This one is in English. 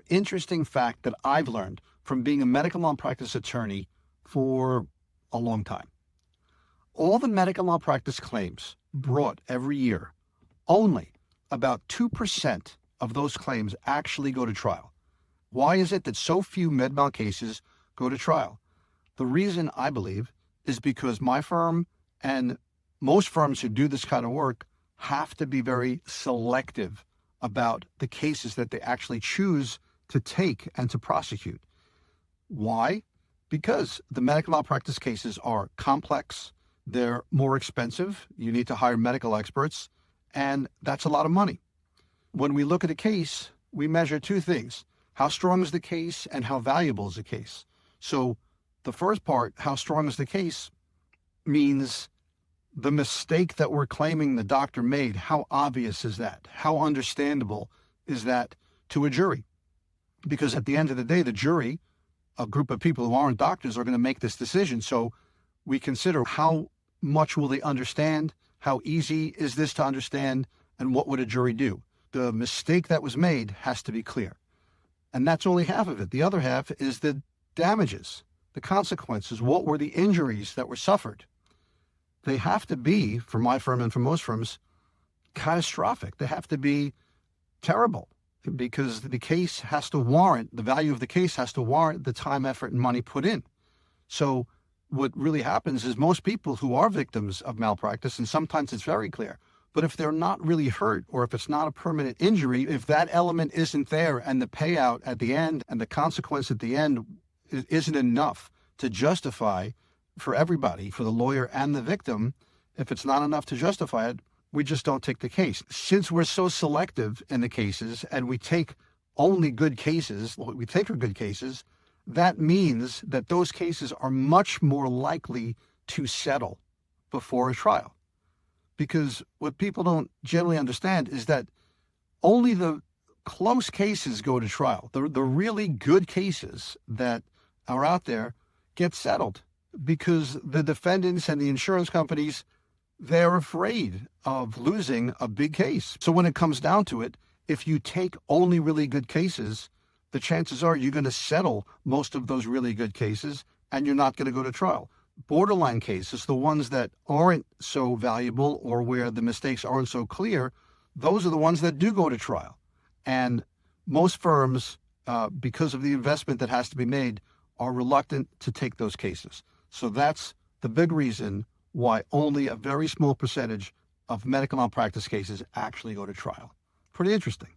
Interesting fact that I've learned from being a medical malpractice attorney for a long time. All the medical malpractice claims brought every year, only about 2% of those claims actually go to trial. Why is it that so few med mal cases go to trial? The reason, I believe, is because my firm and most firms who do this kind of work have to be very selective about the cases that they actually choose to take and to prosecute. Why? Because the medical malpractice cases are complex, they're more expensive, you need to hire medical experts, and that's a lot of money. When we look at a case, we measure two things: how strong is the case and how valuable is the case. So the first part, how strong is the case, means the mistake that we're claiming the doctor made, how obvious is that? How understandable is that to a jury? Because at the end of the day, the jury, a group of people who aren't doctors, are going to make this decision. So we consider how much will they understand, how easy is this to understand, and what would a jury do? The mistake that was made has to be clear. And that's only half of it. The other half is the damages, the consequences. What were the injuries that were suffered? They have to be, for my firm and for most firms, catastrophic. They have to be terrible, because the case has to warrant, the value of the case has to warrant the time, effort, and money put in. So what really happens is most people who are victims of malpractice, and sometimes it's very clear, but if they're not really hurt, or if it's not a permanent injury, if that element isn't there and the payout at the end and the consequence at the end isn't enough to justify for everybody, for the lawyer and the victim, if it's not enough to justify it, we just don't take the case. Since we're so selective in the cases and we take only good cases, what we think are good cases, that means that those cases are much more likely to settle before a trial. Because what people don't generally understand is that only the close cases go to trial. The really good cases that are out there get settled because the defendants and the insurance companies, they're afraid of losing a big case. So when it comes down to it, if you take only really good cases, the chances are you're going to settle most of those really good cases and you're not going to go to trial. Borderline cases, the ones that aren't so valuable or where the mistakes aren't so clear, those are the ones that do go to trial. And most firms, because of the investment that has to be made, are reluctant to take those cases. So that's the big reason why only a very small percentage of medical malpractice cases actually go to trial. Pretty interesting.